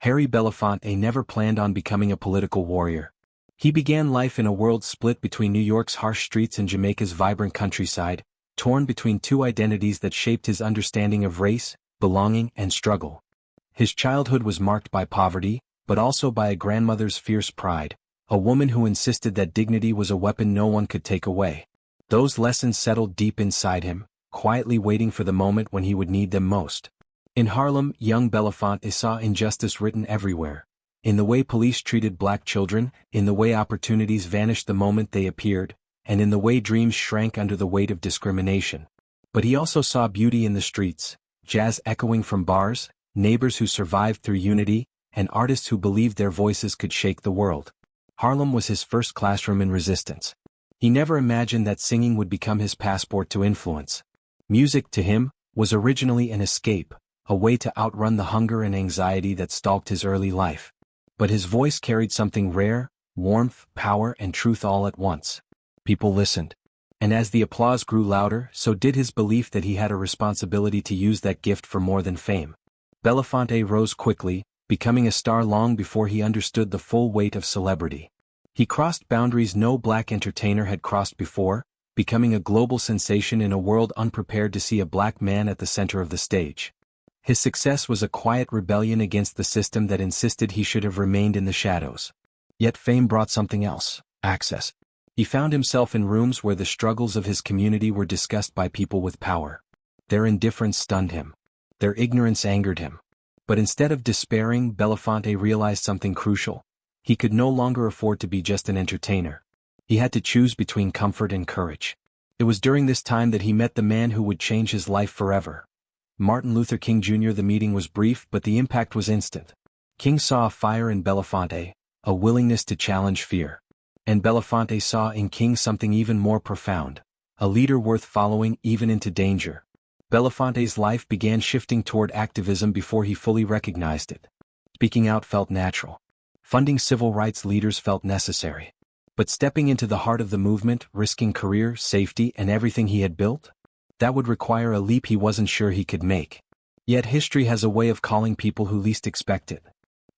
Harry Belafonte never planned on becoming a political warrior. He began life in a world split between New York's harsh streets and Jamaica's vibrant countryside, torn between two identities that shaped his understanding of race, belonging, and struggle. His childhood was marked by poverty, but also by a grandmother's fierce pride, a woman who insisted that dignity was a weapon no one could take away. Those lessons settled deep inside him, quietly waiting for the moment when he would need them most. In Harlem, young Belafonte saw injustice written everywhere. In the way police treated black children, in the way opportunities vanished the moment they appeared, and in the way dreams shrank under the weight of discrimination. But he also saw beauty in the streets, jazz echoing from bars, neighbors who survived through unity, and artists who believed their voices could shake the world. Harlem was his first classroom in resistance. He never imagined that singing would become his passport to influence. Music, to him, was originally an escape, a way to outrun the hunger and anxiety that stalked his early life. But his voice carried something rare: warmth, power, and truth all at once. People listened. And as the applause grew louder, so did his belief that he had a responsibility to use that gift for more than fame. Belafonte rose quickly, becoming a star long before he understood the full weight of celebrity. He crossed boundaries no black entertainer had crossed before, becoming a global sensation in a world unprepared to see a black man at the center of the stage. His success was a quiet rebellion against the system that insisted he should have remained in the shadows. Yet fame brought something else: access. He found himself in rooms where the struggles of his community were discussed by people with power. Their indifference stunned him. Their ignorance angered him. But instead of despairing, Belafonte realized something crucial. He could no longer afford to be just an entertainer. He had to choose between comfort and courage. It was during this time that he met the man who would change his life forever: Martin Luther King Jr. The meeting was brief, but the impact was instant. King saw a fire in Belafonte, a willingness to challenge fear. And Belafonte saw in King something even more profound: a leader worth following even into danger. Belafonte's life began shifting toward activism before he fully recognized it. Speaking out felt natural. Funding civil rights leaders felt necessary. But stepping into the heart of the movement, risking career, safety, and everything he had built? That would require a leap he wasn't sure he could make. Yet history has a way of calling people who least expect it.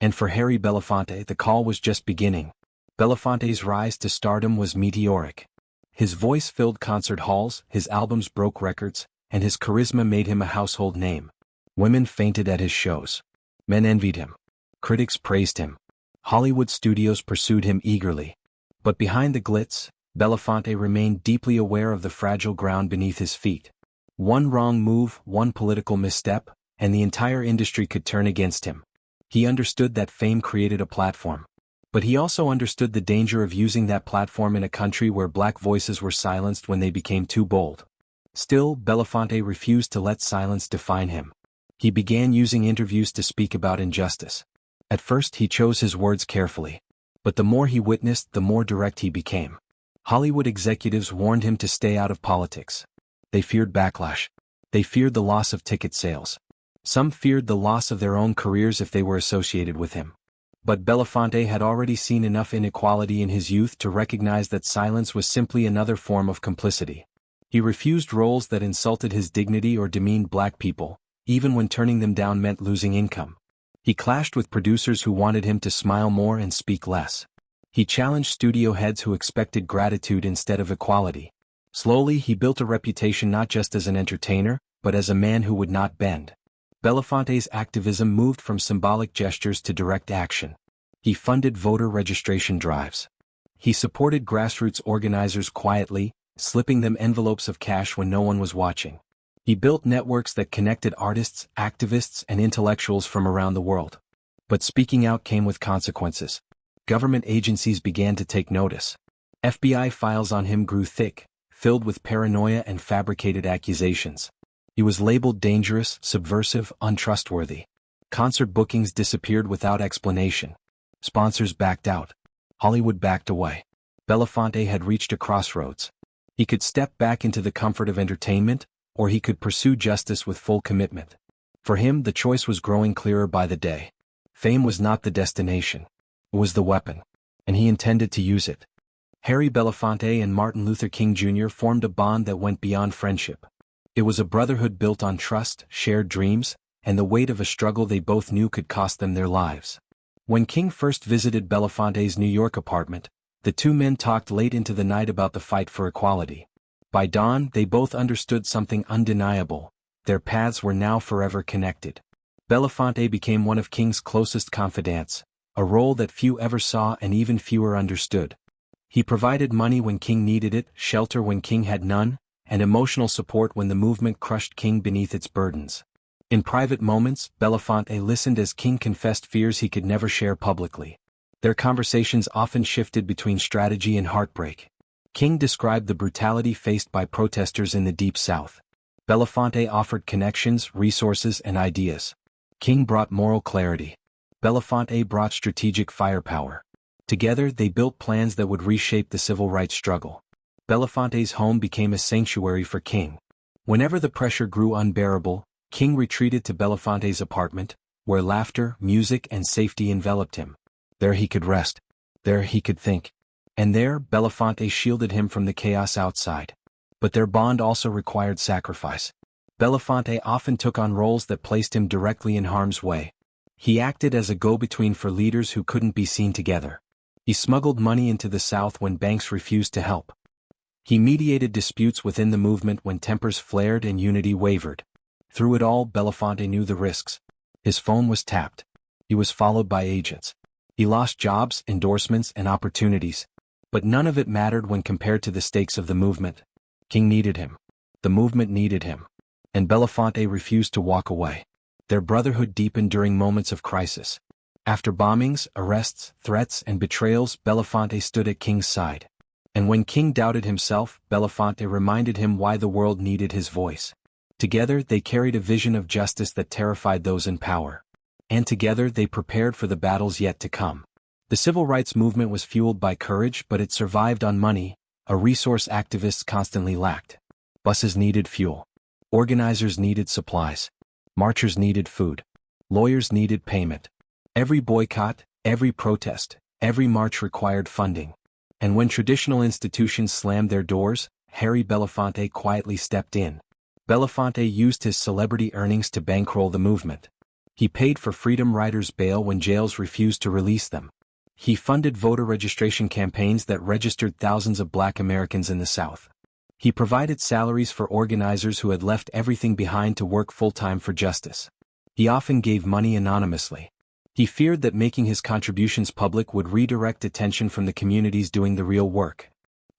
And for Harry Belafonte, the call was just beginning. Belafonte's rise to stardom was meteoric. His voice filled concert halls, his albums broke records, and his charisma made him a household name. Women fainted at his shows. Men envied him. Critics praised him. Hollywood studios pursued him eagerly. But behind the glitz, Belafonte remained deeply aware of the fragile ground beneath his feet. One wrong move, one political misstep, and the entire industry could turn against him. He understood that fame created a platform. But he also understood the danger of using that platform in a country where black voices were silenced when they became too bold. Still, Belafonte refused to let silence define him. He began using interviews to speak about injustice. At first he chose his words carefully. But the more he witnessed, the more direct he became. Hollywood executives warned him to stay out of politics. They feared backlash. They feared the loss of ticket sales. Some feared the loss of their own careers if they were associated with him. But Belafonte had already seen enough inequality in his youth to recognize that silence was simply another form of complicity. He refused roles that insulted his dignity or demeaned black people, even when turning them down meant losing income. He clashed with producers who wanted him to smile more and speak less. He challenged studio heads who expected gratitude instead of equality. Slowly he built a reputation not just as an entertainer, but as a man who would not bend. Belafonte's activism moved from symbolic gestures to direct action. He funded voter registration drives. He supported grassroots organizers quietly, slipping them envelopes of cash when no one was watching. He built networks that connected artists, activists, and intellectuals from around the world. But speaking out came with consequences. Government agencies began to take notice. FBI files on him grew thick, filled with paranoia and fabricated accusations. He was labeled dangerous, subversive, untrustworthy. Concert bookings disappeared without explanation. Sponsors backed out. Hollywood backed away. Belafonte had reached a crossroads. He could step back into the comfort of entertainment, or he could pursue justice with full commitment. For him, the choice was growing clearer by the day. Fame was not the destination. It was the weapon. And he intended to use it. Harry Belafonte and Martin Luther King Jr. formed a bond that went beyond friendship. It was a brotherhood built on trust, shared dreams, and the weight of a struggle they both knew could cost them their lives. When King first visited Belafonte's New York apartment, the two men talked late into the night about the fight for equality. By dawn, they both understood something undeniable: their paths were now forever connected. Belafonte became one of King's closest confidants, a role that few ever saw and even fewer understood. He provided money when King needed it, shelter when King had none, and emotional support when the movement crushed King beneath its burdens. In private moments, Belafonte listened as King confessed fears he could never share publicly. Their conversations often shifted between strategy and heartbreak. King described the brutality faced by protesters in the Deep South. Belafonte offered connections, resources, and ideas. King brought moral clarity. Belafonte brought strategic firepower. Together they built plans that would reshape the civil rights struggle. Belafonte's home became a sanctuary for King. Whenever the pressure grew unbearable, King retreated to Belafonte's apartment, where laughter, music, and safety enveloped him. There he could rest. There he could think. And there, Belafonte shielded him from the chaos outside. But their bond also required sacrifice. Belafonte often took on roles that placed him directly in harm's way. He acted as a go-between for leaders who couldn't be seen together. He smuggled money into the South when banks refused to help. He mediated disputes within the movement when tempers flared and unity wavered. Through it all, Belafonte knew the risks. His phone was tapped. He was followed by agents. He lost jobs, endorsements, and opportunities. But none of it mattered when compared to the stakes of the movement. King needed him. The movement needed him. And Belafonte refused to walk away. Their brotherhood deepened during moments of crisis. After bombings, arrests, threats, and betrayals, Belafonte stood at King's side. And when King doubted himself, Belafonte reminded him why the world needed his voice. Together they carried a vision of justice that terrified those in power. And together they prepared for the battles yet to come. The civil rights movement was fueled by courage, but it survived on money, a resource activists constantly lacked. Buses needed fuel. Organizers needed supplies. Marchers needed food. Lawyers needed payment. Every boycott, every protest, every march required funding. And when traditional institutions slammed their doors, Harry Belafonte quietly stepped in. Belafonte used his celebrity earnings to bankroll the movement. He paid for freedom riders bail when jails refused to release them. He funded voter registration campaigns that registered thousands of Black Americans in the South. He provided salaries for organizers who had left everything behind to work full-time for justice. He often gave money anonymously. He feared that making his contributions public would redirect attention from the communities doing the real work.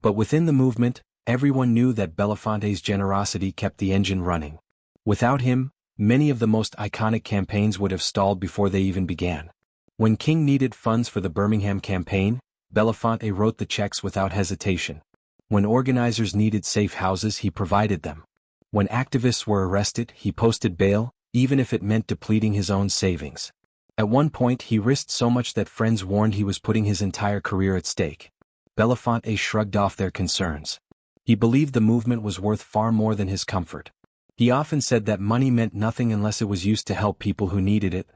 But within the movement, everyone knew that Belafonte's generosity kept the engine running. Without him, many of the most iconic campaigns would have stalled before they even began. When King needed funds for the Birmingham campaign, Belafonte wrote the checks without hesitation. When organizers needed safe houses, he provided them. When activists were arrested, he posted bail, even if it meant depleting his own savings. At one point, he risked so much that friends warned he was putting his entire career at stake. Belafonte shrugged off their concerns. He believed the movement was worth far more than his comfort. He often said that money meant nothing unless it was used to help people who needed it.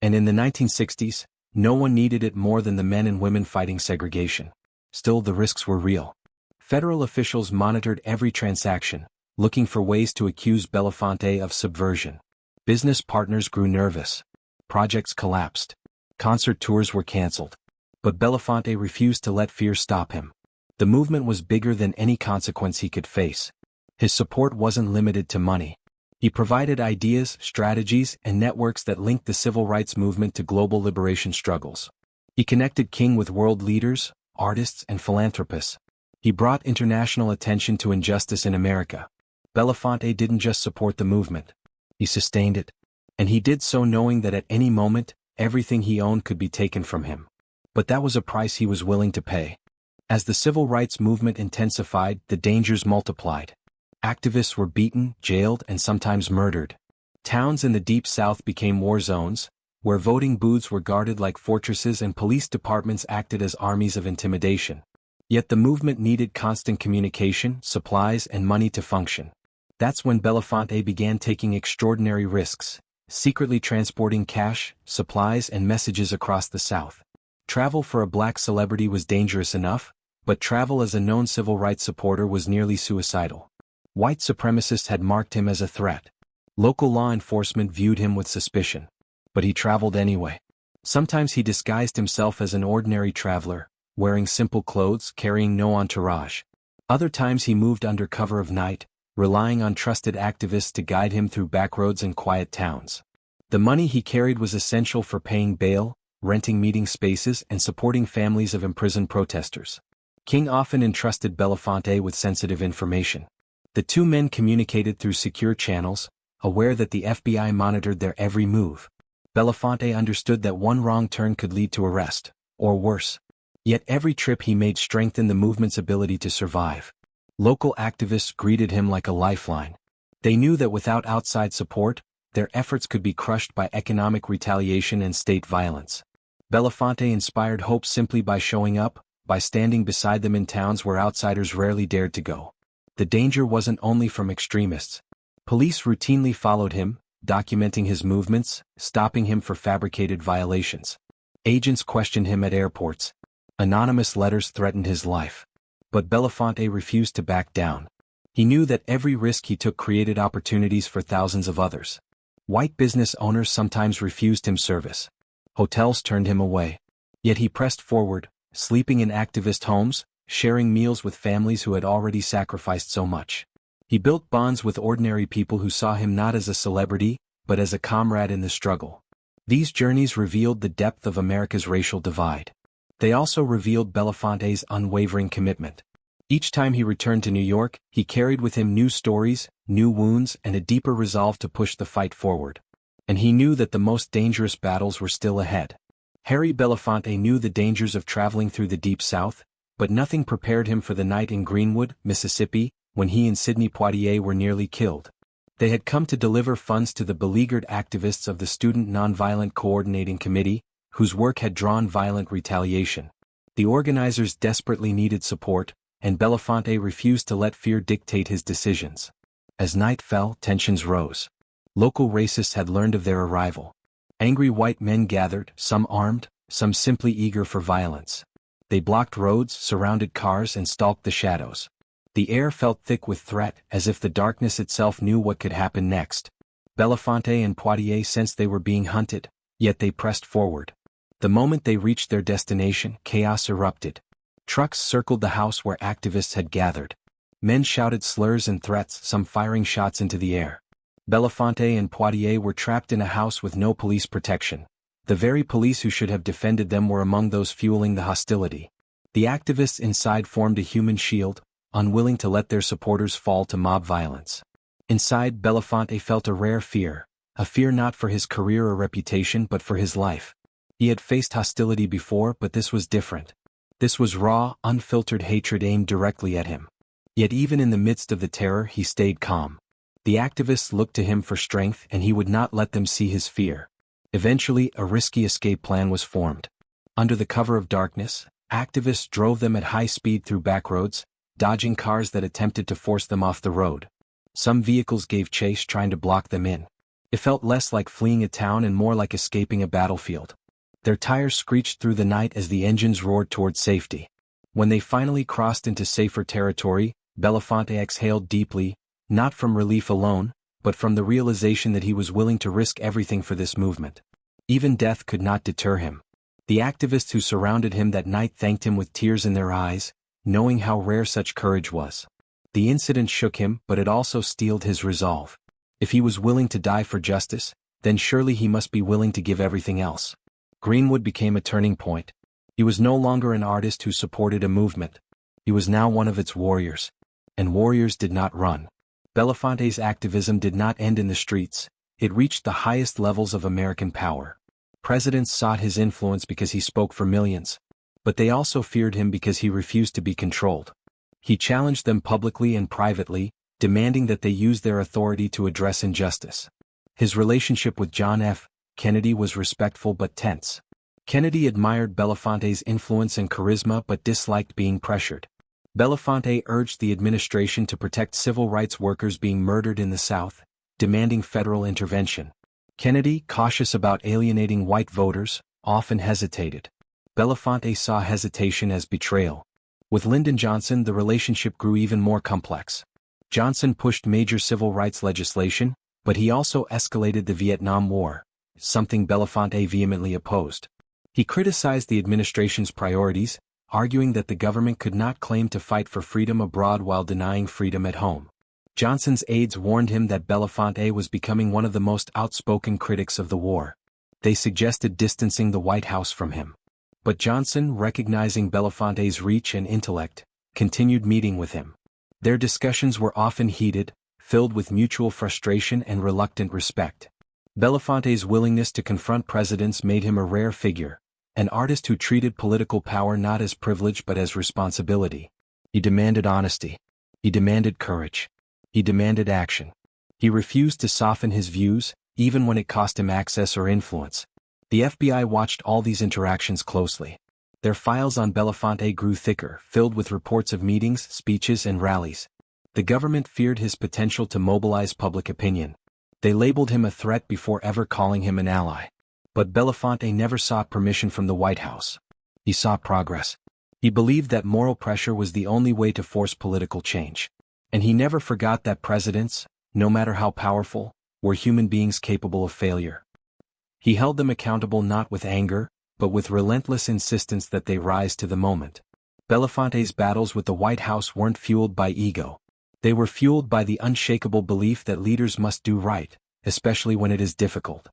And in the 1960s, no one needed it more than the men and women fighting segregation. Still, the risks were real. Federal officials monitored every transaction, looking for ways to accuse Belafonte of subversion. Business partners grew nervous. Projects collapsed. Concert tours were canceled. But Belafonte refused to let fear stop him. The movement was bigger than any consequence he could face. His support wasn't limited to money. He provided ideas, strategies, and networks that linked the civil rights movement to global liberation struggles. He connected King with world leaders, artists, and philanthropists. He brought international attention to injustice in America. Belafonte didn't just support the movement. He sustained it. And he did so knowing that at any moment, everything he owned could be taken from him. But that was a price he was willing to pay. As the civil rights movement intensified, the dangers multiplied. Activists were beaten, jailed, and sometimes murdered. Towns in the Deep South became war zones, where voting booths were guarded like fortresses and police departments acted as armies of intimidation. Yet the movement needed constant communication, supplies, and money to function. That's when Belafonte began taking extraordinary risks, secretly transporting cash, supplies, and messages across the South. Travel for a Black celebrity was dangerous enough, but travel as a known civil rights supporter was nearly suicidal. White supremacists had marked him as a threat. Local law enforcement viewed him with suspicion. But he traveled anyway. Sometimes he disguised himself as an ordinary traveler, wearing simple clothes, carrying no entourage. Other times he moved under cover of night, relying on trusted activists to guide him through backroads and quiet towns. The money he carried was essential for paying bail, renting meeting spaces, and supporting families of imprisoned protesters. King often entrusted Belafonte with sensitive information. The two men communicated through secure channels, aware that the FBI monitored their every move. Belafonte understood that one wrong turn could lead to arrest, or worse. Yet every trip he made strengthened the movement's ability to survive. Local activists greeted him like a lifeline. They knew that without outside support, their efforts could be crushed by economic retaliation and state violence. Belafonte inspired hope simply by showing up, by standing beside them in towns where outsiders rarely dared to go. The danger wasn't only from extremists. Police routinely followed him, documenting his movements, stopping him for fabricated violations. Agents questioned him at airports. Anonymous letters threatened his life. But Belafonte refused to back down. He knew that every risk he took created opportunities for thousands of others. White business owners sometimes refused him service. Hotels turned him away. Yet he pressed forward, sleeping in activist homes, sharing meals with families who had already sacrificed so much. He built bonds with ordinary people who saw him not as a celebrity, but as a comrade in the struggle. These journeys revealed the depth of America's racial divide. They also revealed Belafonte's unwavering commitment. Each time he returned to New York, he carried with him new stories, new wounds, and a deeper resolve to push the fight forward. And he knew that the most dangerous battles were still ahead. Harry Belafonte knew the dangers of traveling through the Deep South, but nothing prepared him for the night in Greenwood, Mississippi, when he and Sidney Poitier were nearly killed. They had come to deliver funds to the beleaguered activists of the Student Nonviolent Coordinating Committee, whose work had drawn violent retaliation. The organizers desperately needed support, and Belafonte refused to let fear dictate his decisions. As night fell, tensions rose. Local racists had learned of their arrival. Angry white men gathered, some armed, some simply eager for violence. They blocked roads, surrounded cars, and stalked the shadows. The air felt thick with threat, as if the darkness itself knew what could happen next. Belafonte and Poitier sensed they were being hunted, yet they pressed forward. The moment they reached their destination, chaos erupted. Trucks circled the house where activists had gathered. Men shouted slurs and threats, some firing shots into the air. Belafonte and Poitier were trapped in a house with no police protection. The very police who should have defended them were among those fueling the hostility. The activists inside formed a human shield, unwilling to let their supporters fall to mob violence. Inside, Belafonte felt a rare fear, a fear not for his career or reputation but for his life. He had faced hostility before, but this was different. This was raw, unfiltered hatred aimed directly at him. Yet even in the midst of the terror, he stayed calm. The activists looked to him for strength, and he would not let them see his fear. Eventually, a risky escape plan was formed. Under the cover of darkness, activists drove them at high speed through backroads, dodging cars that attempted to force them off the road. Some vehicles gave chase, trying to block them in. It felt less like fleeing a town and more like escaping a battlefield. Their tires screeched through the night as the engines roared toward safety. When they finally crossed into safer territory, Belafonte exhaled deeply, not from relief alone, but from the realization that he was willing to risk everything for this movement. Even death could not deter him. The activists who surrounded him that night thanked him with tears in their eyes, knowing how rare such courage was. The incident shook him, but it also steeled his resolve. If he was willing to die for justice, then surely he must be willing to give everything else. Greenwood became a turning point. He was no longer an artist who supported a movement. He was now one of its warriors. And warriors did not run. Belafonte's activism did not end in the streets. It reached the highest levels of American power. Presidents sought his influence because he spoke for millions. But they also feared him because he refused to be controlled. He challenged them publicly and privately, demanding that they use their authority to address injustice. His relationship with John F. Kennedy was respectful but tense. Kennedy admired Belafonte's influence and charisma but disliked being pressured. Belafonte urged the administration to protect civil rights workers being murdered in the South, demanding federal intervention. Kennedy, cautious about alienating white voters, often hesitated. Belafonte saw hesitation as betrayal. With Lyndon Johnson, the relationship grew even more complex. Johnson pushed major civil rights legislation, But he also escalated the Vietnam War, something Belafonte vehemently opposed. He criticized the administration's priorities, arguing that the government could not claim to fight for freedom abroad while denying freedom at home. Johnson's aides warned him that Belafonte was becoming one of the most outspoken critics of the war. They suggested distancing the White House from him. But Johnson, recognizing Belafonte's reach and intellect, continued meeting with him. Their discussions were often heated, filled with mutual frustration and reluctant respect. Belafonte's willingness to confront presidents made him a rare figure, an artist who treated political power not as privilege but as responsibility. He demanded honesty. He demanded courage. He demanded action. He refused to soften his views, even when it cost him access or influence. The FBI watched all these interactions closely. Their files on Belafonte grew thicker, filled with reports of meetings, speeches, and rallies. The government feared his potential to mobilize public opinion. They labeled him a threat before ever calling him an ally. But Belafonte never sought permission from the White House. He sought progress. He believed that moral pressure was the only way to force political change. And he never forgot that presidents, no matter how powerful, were human beings capable of failure. He held them accountable not with anger, but with relentless insistence that they rise to the moment. Belafonte's battles with the White House weren't fueled by ego. They were fueled by the unshakable belief that leaders must do right, especially when it is difficult.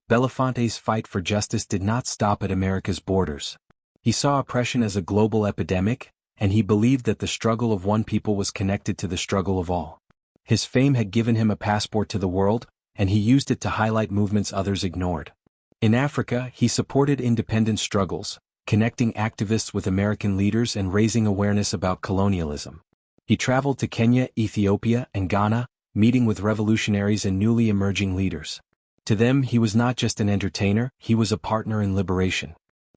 Belafonte's fight for justice did not stop at America's borders. He saw oppression as a global epidemic, and he believed that the struggle of one people was connected to the struggle of all. His fame had given him a passport to the world, and he used it to highlight movements others ignored. In Africa, he supported independence struggles, connecting activists with American leaders and raising awareness about colonialism. He traveled to Kenya, Ethiopia, and Ghana, meeting with revolutionaries and newly emerging leaders. To them, he was not just an entertainer, he was a partner in liberation.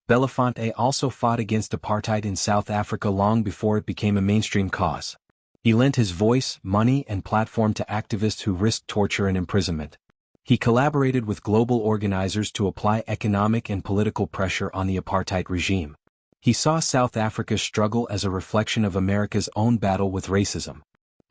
Belafonte also fought against apartheid in South Africa long before it became a mainstream cause. He lent his voice, money, and platform to activists who risked torture and imprisonment. He collaborated with global organizers to apply economic and political pressure on the apartheid regime. He saw South Africa's struggle as a reflection of America's own battle with racism.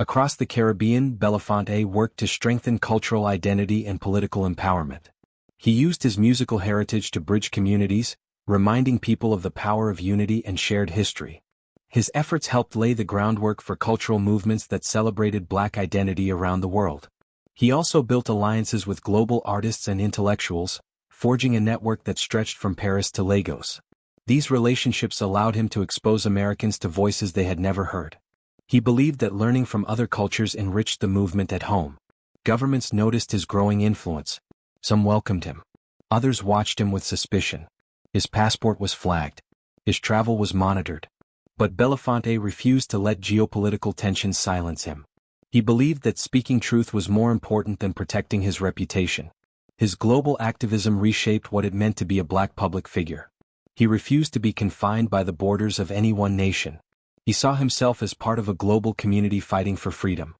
Across the Caribbean, Belafonte worked to strengthen cultural identity and political empowerment. He used his musical heritage to bridge communities, reminding people of the power of unity and shared history. His efforts helped lay the groundwork for cultural movements that celebrated Black identity around the world. He also built alliances with global artists and intellectuals, forging a network that stretched from Paris to Lagos. These relationships allowed him to expose Americans to voices they had never heard. He believed that learning from other cultures enriched the movement at home. Governments noticed his growing influence. Some welcomed him. Others watched him with suspicion. His passport was flagged. His travel was monitored. But Belafonte refused to let geopolitical tensions silence him. He believed that speaking truth was more important than protecting his reputation. His global activism reshaped what it meant to be a Black public figure. He refused to be confined by the borders of any one nation. He saw himself as part of a global community fighting for freedom.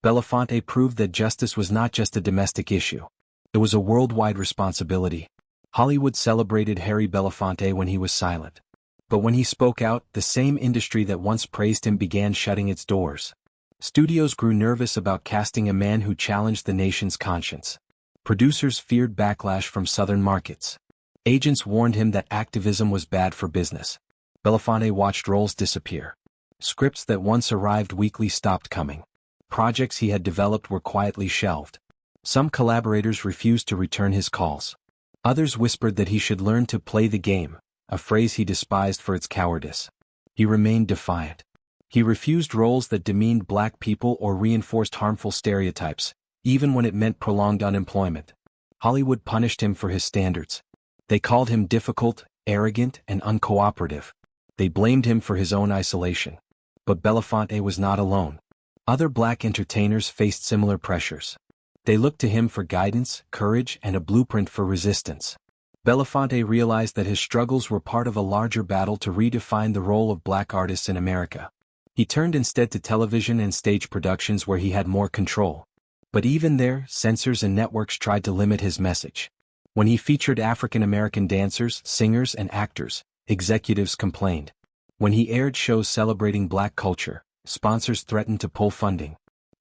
Belafonte proved that justice was not just a domestic issue. It was a worldwide responsibility. Hollywood celebrated Harry Belafonte when he was silent. But when he spoke out, the same industry that once praised him began shutting its doors. Studios grew nervous about casting a man who challenged the nation's conscience. Producers feared backlash from Southern markets. Agents warned him that activism was bad for business. Belafonte watched roles disappear. Scripts that once arrived weekly stopped coming. Projects he had developed were quietly shelved. Some collaborators refused to return his calls. Others whispered that he should learn to play the game, a phrase he despised for its cowardice. He remained defiant. He refused roles that demeaned Black people or reinforced harmful stereotypes, even when it meant prolonged unemployment. Hollywood punished him for his standards. They called him difficult, arrogant, and uncooperative. They blamed him for his own isolation. But Belafonte was not alone. Other Black entertainers faced similar pressures. They looked to him for guidance, courage, and a blueprint for resistance. Belafonte realized that his struggles were part of a larger battle to redefine the role of Black artists in America. He turned instead to television and stage productions where he had more control. But even there, censors and networks tried to limit his message. When he featured African American dancers, singers, and actors, executives complained. When he aired shows celebrating Black culture, sponsors threatened to pull funding.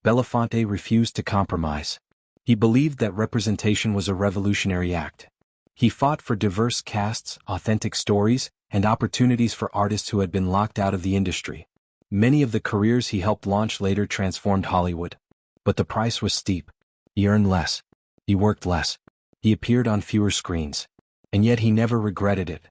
Belafonte refused to compromise. He believed that representation was a revolutionary act. He fought for diverse casts, authentic stories, and opportunities for artists who had been locked out of the industry. Many of the careers he helped launch later transformed Hollywood. But the price was steep. He earned less. He worked less. He appeared on fewer screens. And yet he never regretted it.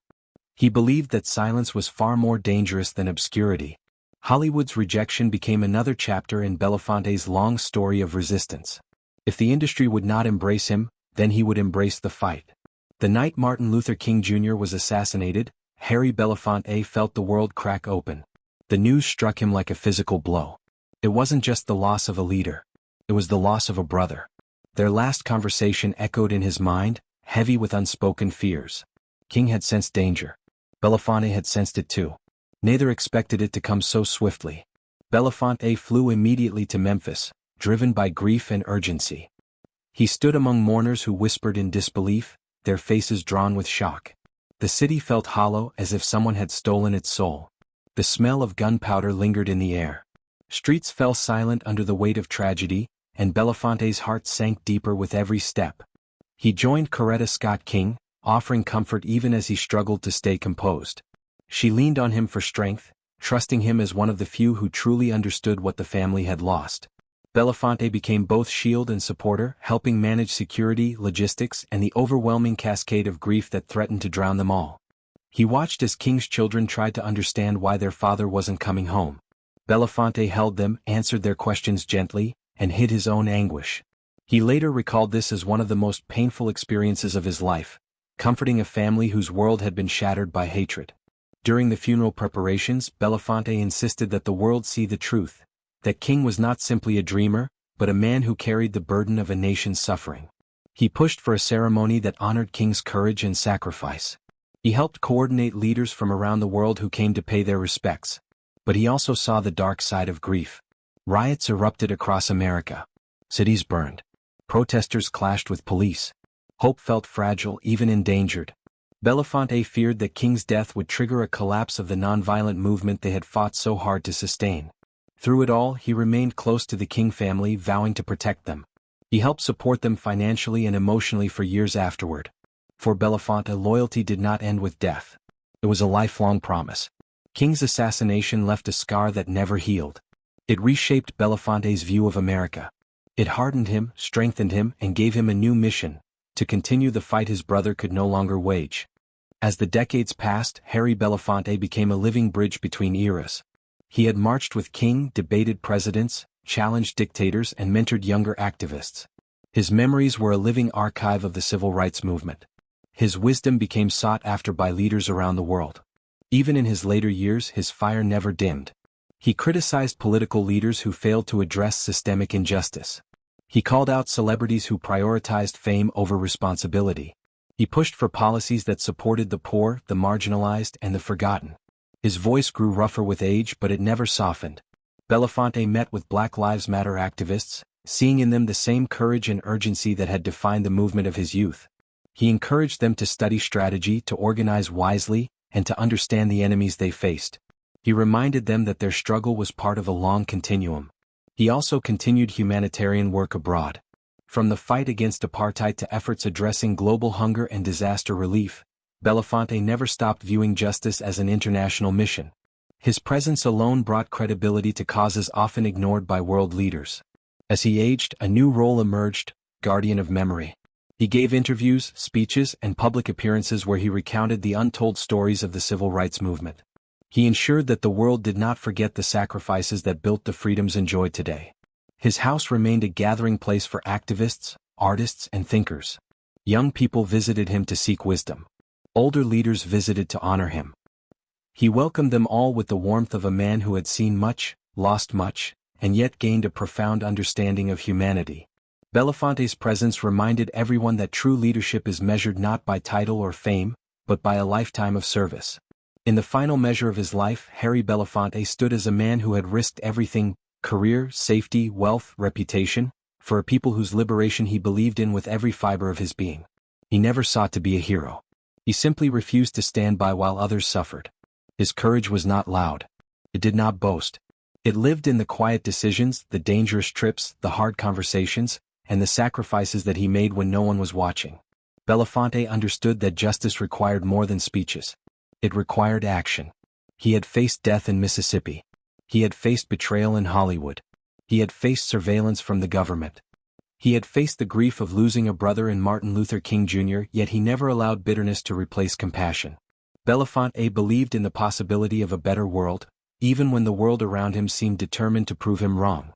He believed that silence was far more dangerous than obscurity. Hollywood's rejection became another chapter in Belafonte's long story of resistance. If the industry would not embrace him, then he would embrace the fight. The night Martin Luther King Jr. was assassinated, Harry Belafonte felt the world crack open. The news struck him like a physical blow. It wasn't just the loss of a leader. It was the loss of a brother. Their last conversation echoed in his mind, heavy with unspoken fears. King had sensed danger. Belafonte had sensed it too. Neither expected it to come so swiftly. Belafonte flew immediately to Memphis, driven by grief and urgency. He stood among mourners who whispered in disbelief, their faces drawn with shock. The city felt hollow as if someone had stolen its soul. The smell of gunpowder lingered in the air. Streets fell silent under the weight of tragedy, and Belafonte's heart sank deeper with every step. He joined Coretta Scott King, offering comfort even as he struggled to stay composed. She leaned on him for strength, trusting him as one of the few who truly understood what the family had lost. Belafonte became both shield and supporter, helping manage security, logistics, and the overwhelming cascade of grief that threatened to drown them all. He watched as King's children tried to understand why their father wasn't coming home. Belafonte held them, answered their questions gently, and hid his own anguish. He later recalled this as one of the most painful experiences of his life, comforting a family whose world had been shattered by hatred. During the funeral preparations, Belafonte insisted that the world see the truth, that King was not simply a dreamer, but a man who carried the burden of a nation's suffering. He pushed for a ceremony that honored King's courage and sacrifice. He helped coordinate leaders from around the world who came to pay their respects. But he also saw the dark side of grief. Riots erupted across America. Cities burned. Protesters clashed with police. Hope felt fragile, even endangered. Belafonte feared that King's death would trigger a collapse of the nonviolent movement they had fought so hard to sustain. Through it all, he remained close to the King family, vowing to protect them. He helped support them financially and emotionally for years afterward. For Belafonte, loyalty did not end with death. It was a lifelong promise. King's assassination left a scar that never healed. It reshaped Belafonte's view of America. It hardened him, strengthened him, and gave him a new mission: to continue the fight his brother could no longer wage. As the decades passed, Harry Belafonte became a living bridge between eras. He had marched with King, debated presidents, challenged dictators, and mentored younger activists. His memories were a living archive of the civil rights movement. His wisdom became sought after by leaders around the world. Even in his later years, his fire never dimmed. He criticized political leaders who failed to address systemic injustice. He called out celebrities who prioritized fame over responsibility. He pushed for policies that supported the poor, the marginalized, and the forgotten. His voice grew rougher with age, but it never softened. Belafonte met with Black Lives Matter activists, seeing in them the same courage and urgency that had defined the movement of his youth. He encouraged them to study strategy, to organize wisely, and to understand the enemies they faced. He reminded them that their struggle was part of a long continuum. He also continued humanitarian work abroad. From the fight against apartheid to efforts addressing global hunger and disaster relief, Belafonte never stopped viewing justice as an international mission. His presence alone brought credibility to causes often ignored by world leaders. As he aged, a new role emerged: guardian of memory. He gave interviews, speeches, and public appearances where he recounted the untold stories of the civil rights movement. He ensured that the world did not forget the sacrifices that built the freedoms enjoyed today. His house remained a gathering place for activists, artists, and thinkers. Young people visited him to seek wisdom. Older leaders visited to honor him. He welcomed them all with the warmth of a man who had seen much, lost much, and yet gained a profound understanding of humanity. Belafonte's presence reminded everyone that true leadership is measured not by title or fame, but by a lifetime of service. In the final measure of his life, Harry Belafonte stood as a man who had risked everything: career, safety, wealth, reputation, for a people whose liberation he believed in with every fiber of his being. He never sought to be a hero. He simply refused to stand by while others suffered. His courage was not loud. It did not boast. It lived in the quiet decisions, the dangerous trips, the hard conversations, and the sacrifices that he made when no one was watching. Belafonte understood that justice required more than speeches. It required action. He had faced death in Mississippi. He had faced betrayal in Hollywood. He had faced surveillance from the government. He had faced the grief of losing a brother in Martin Luther King Jr., yet he never allowed bitterness to replace compassion. Belafonte believed in the possibility of a better world, even when the world around him seemed determined to prove him wrong.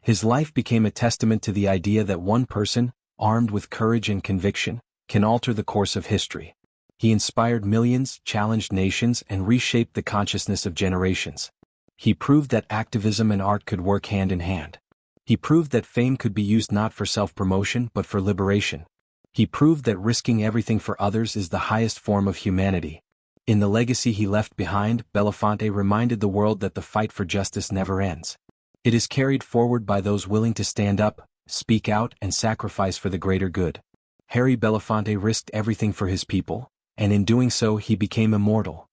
His life became a testament to the idea that one person, armed with courage and conviction, can alter the course of history. He inspired millions, challenged nations, and reshaped the consciousness of generations. He proved that activism and art could work hand in hand. He proved that fame could be used not for self-promotion but for liberation. He proved that risking everything for others is the highest form of humanity. In the legacy he left behind, Belafonte reminded the world that the fight for justice never ends. It is carried forward by those willing to stand up, speak out, and sacrifice for the greater good. Harry Belafonte risked everything for his people, and in doing so he became immortal.